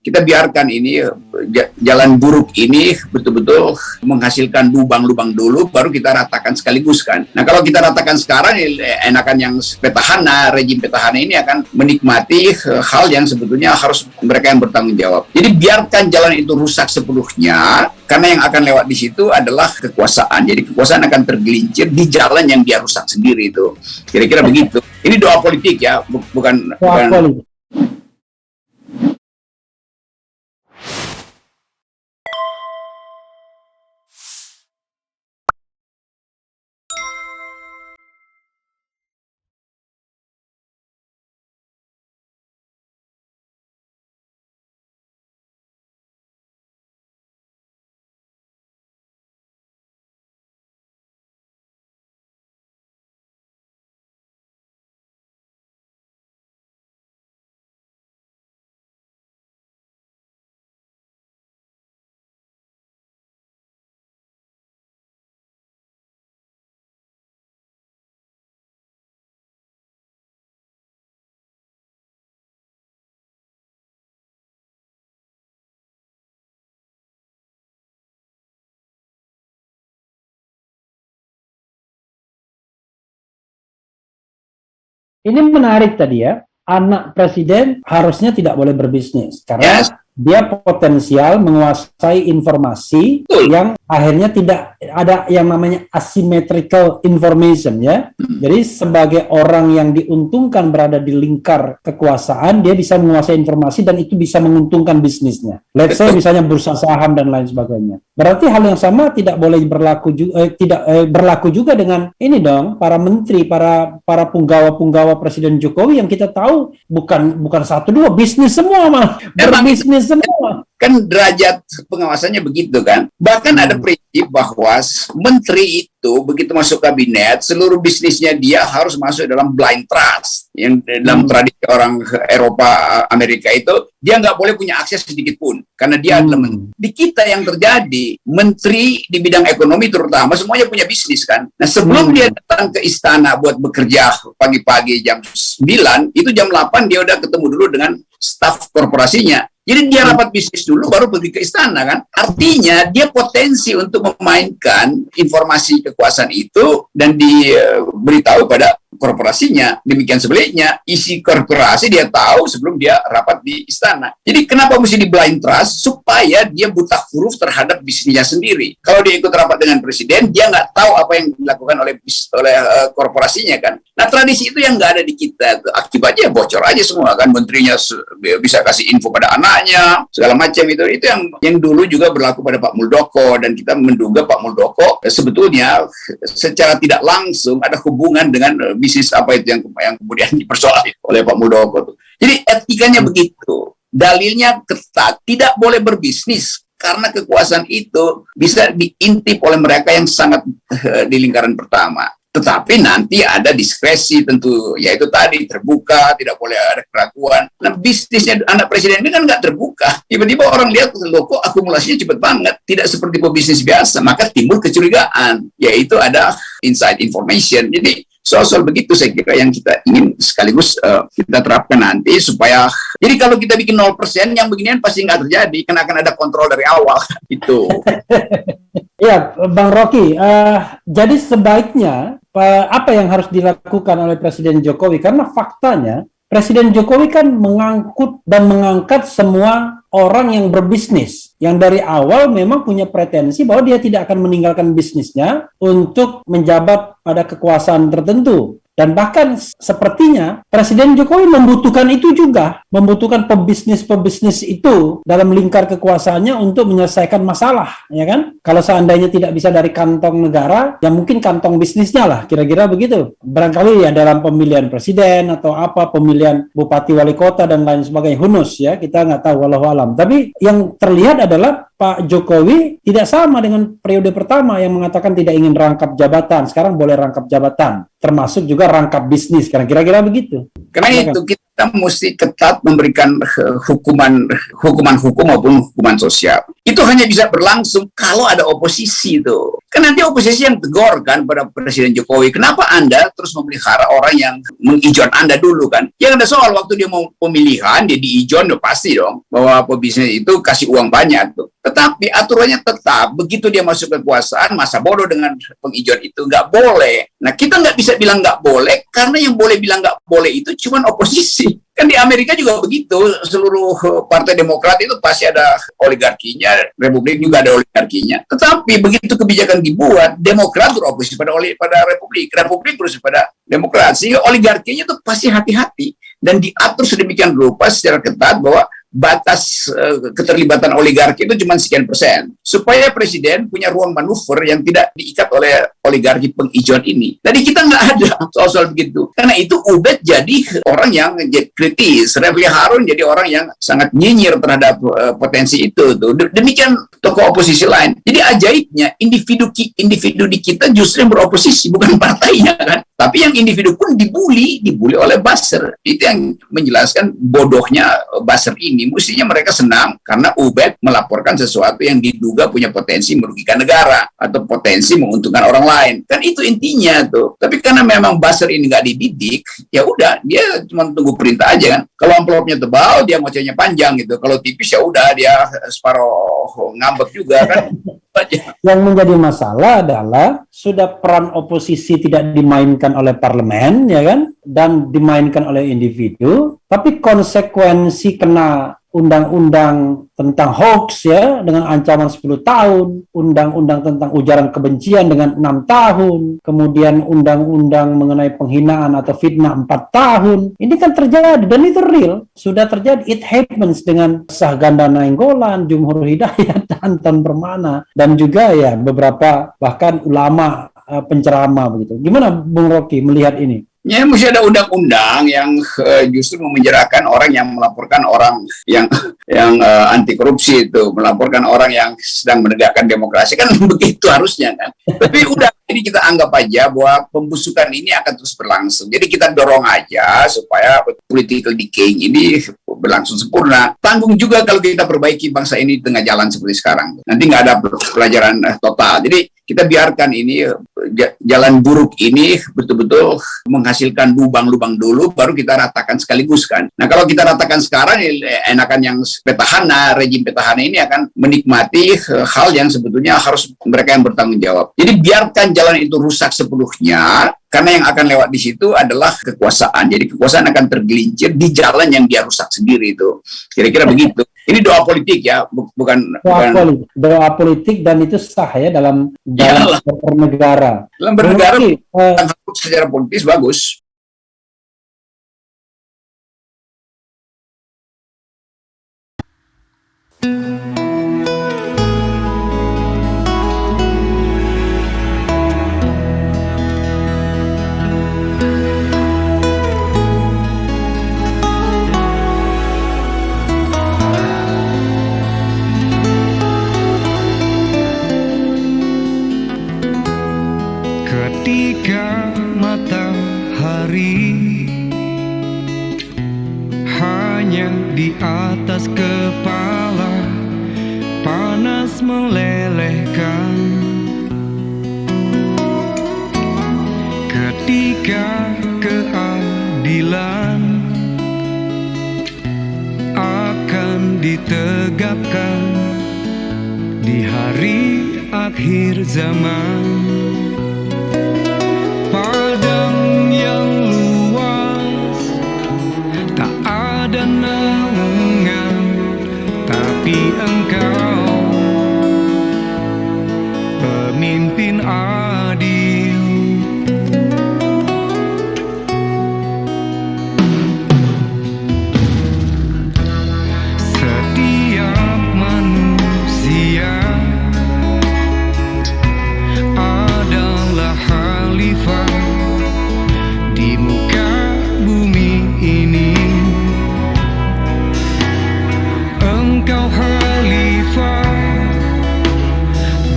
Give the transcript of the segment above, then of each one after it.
kita biarkan ini jalan buruk ini betul-betul menghasilkan lubang-lubang dulu, baru kita ratakan sekaligus kan. Nah kalau kita ratakan sekarang, enakan yang petahana, rejim petahana ini akan menikmati hal yang sebetulnya harus mereka yang bertanggung jawab. Jadi biarkan jalan itu rusak sepenuhnya, karena yang akan lewat di situ adalah kekuasaan. Jadi kekuasaan akan tergelincir di jalan yang dia rusak sendiri itu. Kira-kira begitu. Ini doa politik ya, bukan. Ini menarik tadi ya, anak presiden harusnya tidak boleh berbisnis karena dia potensial menguasai informasi yang akhirnya tidak ada yang namanya asymmetrical information ya. Jadi sebagai orang yang diuntungkan berada di lingkar kekuasaan, dia bisa menguasai informasi dan itu bisa menguntungkan bisnisnya. Let's say misalnya bursa saham dan lain sebagainya. Berarti hal yang sama tidak boleh berlaku berlaku juga dengan ini dong, para menteri, para punggawa Presiden Jokowi yang kita tahu bukan satu dua bisnis semua malah berbisnis semua. Kan derajat pengawasannya begitu kan. Bahkan ada prinsip bahwa menteri itu begitu masuk kabinet, seluruh bisnisnya dia harus masuk dalam blind trust. Yang dalam tradisi orang Eropa, Amerika itu, dia nggak boleh punya akses sedikit pun. Karena dia adalah menteri. Di kita yang terjadi, menteri di bidang ekonomi terutama, semuanya punya bisnis kan. Nah sebelum dia datang ke istana buat bekerja pagi-pagi jam 9, itu jam 8 dia udah ketemu dulu dengan staf korporasinya. Jadi dia rapat bisnis dulu baru pergi ke istana kan. Artinya dia potensi untuk memainkan informasi kekuasaan itu dan diberitahu pada korporasinya. Demikian sebaliknya, isi korporasi dia tahu sebelum dia rapat di istana. Jadi kenapa mesti di blind trust? Supaya dia buta huruf terhadap bisnisnya sendiri. Kalau dia ikut rapat dengan presiden, dia nggak tahu apa yang dilakukan oleh korporasinya kan. Nah tradisi itu yang nggak ada di kita. Akibatnya bocor aja semua kan. Menterinya bisa kasih info pada anaknya, segala macam itu yang dulu juga berlaku pada Pak Muldoko, dan kita menduga Pak Muldoko sebetulnya secara tidak langsung ada hubungan dengan bisnis apa itu yang kemudian dipersoalkan oleh Pak Muldoko. Jadi etikanya begitu, dalilnya ketat, tidak boleh berbisnis karena kekuasaan itu bisa diintip oleh mereka yang sangat di lingkaran pertama. Tetapi nanti ada diskresi tentu, yaitu tadi terbuka, tidak boleh ada keraguan. Nah bisnisnya anak presiden ini kan nggak terbuka. Tiba-tiba orang lihat, loh kok akumulasinya cepat banget, tidak seperti pebisnis biasa, maka timbul kecurigaan, yaitu ada inside information. Jadi soal begitu saya kira yang kita ingin sekaligus kita terapkan nanti supaya, jadi kalau kita bikin 0%, yang beginian pasti nggak terjadi, karena akan ada kontrol dari awal. Itu. Ya, Bang Rocky, jadi sebaiknya apa yang harus dilakukan oleh Presiden Jokowi? Karena faktanya Presiden Jokowi kan mengangkut dan mengangkat semua orang yang berbisnis, yang dari awal memang punya pretensi bahwa dia tidak akan meninggalkan bisnisnya untuk menjabat pada kekuasaan tertentu. Dan bahkan sepertinya Presiden Jokowi membutuhkan itu juga, membutuhkan pebisnis-pebisnis itu dalam lingkar kekuasaannya untuk menyelesaikan masalah, ya kan? Kalau seandainya tidak bisa dari kantong negara, ya mungkin kantong bisnisnya lah, kira-kira begitu. Barangkali ya dalam pemilihan presiden atau apa, pemilihan bupati wali kota dan lain sebagainya, hunus ya, kita nggak tahu, wallahu alam. Tapi yang terlihat adalah Pak Jokowi tidak sama dengan periode pertama yang mengatakan tidak ingin rangkap jabatan, sekarang boleh rangkap jabatan, termasuk juga rangkap bisnis, kira-kira begitu. Karena itu kita mesti ketat memberikan hukuman hukum maupun hukuman sosial. Itu hanya bisa berlangsung kalau ada oposisi tuh. Kan nanti oposisi yang tegur kan pada Presiden Jokowi, kenapa Anda terus memelihara orang yang mengijon Anda dulu kan? Yang ada soal waktu dia mau pemilihan, dia diijon, udah pasti dong bahwa pebisnis itu kasih uang banyak tuh. Tetapi aturannya tetap, begitu dia masuk kekuasaan, masa bodoh dengan pengijon itu nggak boleh. Nah, kita nggak bisa bilang nggak boleh, karena yang boleh bilang nggak boleh itu cuma oposisi. Kan di Amerika juga begitu, seluruh partai Demokrat itu pasti ada oligarkinya, Republik juga ada oligarkinya. Tetapi begitu kebijakan dibuat, Demokrat beroposisi pada Republik, Republik beroposisi pada Demokrat, sehingga oligarkinya itu pasti hati-hati dan diatur sedemikian rupa secara ketat bahwa batas keterlibatan oligarki itu cuma sekian persen, supaya presiden punya ruang manuver yang tidak diikat oleh oligarki pengijon ini. Tadi kita nggak ada soal-soal begitu. Karena itu Ubed jadi orang yang kritis, Refli Harun jadi orang yang sangat nyinyir terhadap potensi itu. Demikian tokoh oposisi lain. Jadi ajaibnya individu di kita justru yang beroposisi, bukan partainya kan. Tapi yang individu pun dibully oleh buzzer. Itu yang menjelaskan bodohnya buzzer ini. Mestinya mereka senang karena Ubed melaporkan sesuatu yang diduga punya potensi merugikan negara atau potensi menguntungkan orang lain. Kan itu intinya tuh. Tapi karena memang buzzer ini nggak dididik, ya udah dia cuma tunggu perintah aja kan. Kalau amplopnya tebal, dia ngocehnya panjang gitu. Kalau tipis ya udah dia separuh ngambek juga kan. Yang menjadi masalah adalah sudah peran oposisi tidak dimainkan oleh parlemen, ya kan, dan dimainkan oleh individu, tapi konsekuensi kena undang-undang tentang hoax ya dengan ancaman 10 tahun, undang-undang tentang ujaran kebencian dengan 6 tahun, kemudian undang-undang mengenai penghinaan atau fitnah 4 tahun. Ini kan terjadi dan itu real, sudah terjadi. It happens dengan Sahganda Nainggolan, Jumhur Hidayat, Anton Permana, dan juga ya beberapa bahkan ulama penceramah begitu. Gimana Bung Rocky melihat ini? Ya, mesti ada undang-undang yang justru memenjarakan orang yang melaporkan orang yang anti korupsi itu, melaporkan orang yang sedang menegakkan demokrasi, kan begitu harusnya kan. Tapi udah, ini kita anggap aja bahwa pembusukan ini akan terus berlangsung. Jadi kita dorong aja supaya political decay ini berlangsung sempurna. Tanggung juga kalau kita perbaiki bangsa ini di tengah jalan seperti sekarang. Nanti nggak ada pelajaran total. Jadi kita biarkan ini jalan buruk ini betul-betul menghasilkan lubang-lubang dulu, baru kita ratakan sekaligus kan. Nah kalau kita ratakan sekarang, enakan yang petahana, rejim petahana ini akan menikmati hal yang sebetulnya harus mereka yang bertanggung jawab. Jadi biarkan jalan itu rusak sepenuhnya, karena yang akan lewat di situ adalah kekuasaan. Jadi kekuasaan akan tergelincir di jalan yang dia rusak sendiri itu. Kira-kira begitu. Ini doa politik ya, bukan doa politik dan itu sah ya dalam bernegara. Dalam bernegara secara politis bagus. Ketika matahari hanya di atas kepala, panas melelehkan. Ketika keadilan akan ditegakkan di hari akhir zaman, padang yang luas tak ada naungan, tapi engkau pemimpin adil. Setiap manusia adalah khalifah di muka bumi ini. Engkau khalifah,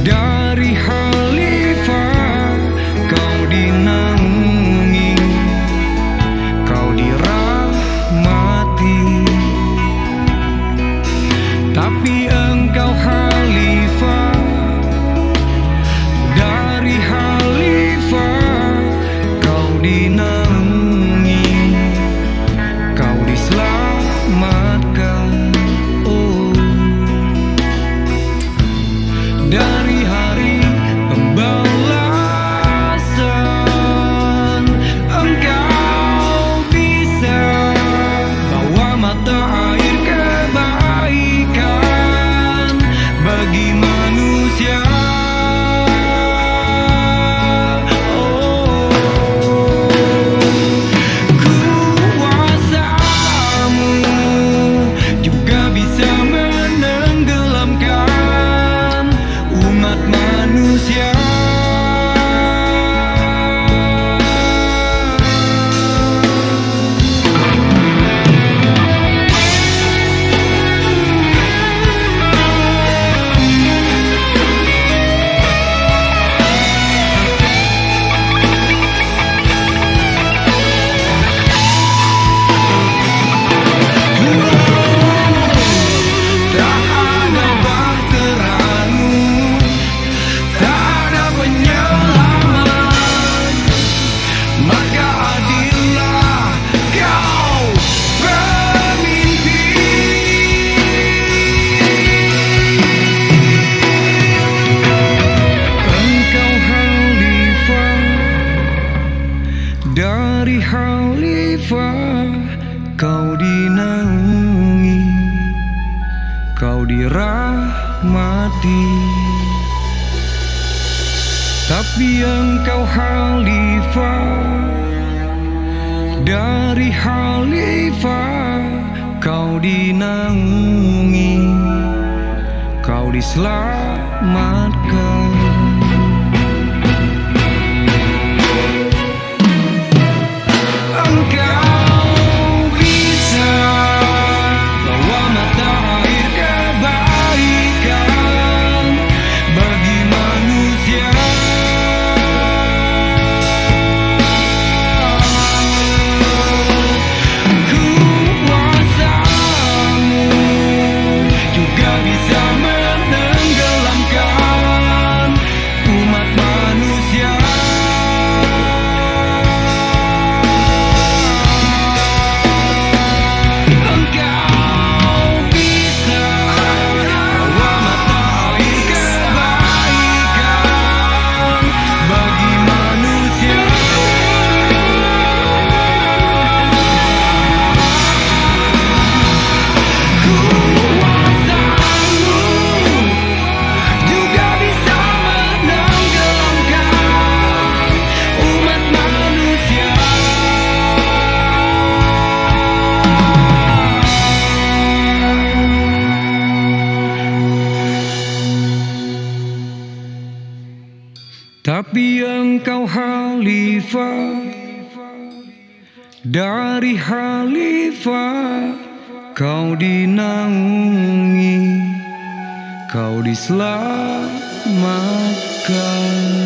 dari khalifah kau dinaungi, kau dirahmati. Tapi engkau khalifah kau dirahmati. Tapi engkau khalifah, dari khalifah kau dinaungi, kau diselamatkan. Engkau bisa bawa mata air kebaikan bagi manusia. Kuasamu juga bisa menenggelamkan umat manusia. Engkau bisa bawa mata air kebaikan bagi manusia. Kuasamu juga bisa menenggelamkan umat manusia. Tapi engkau khalifah, dari khalifah kau dinaungi, kau diselamatkan.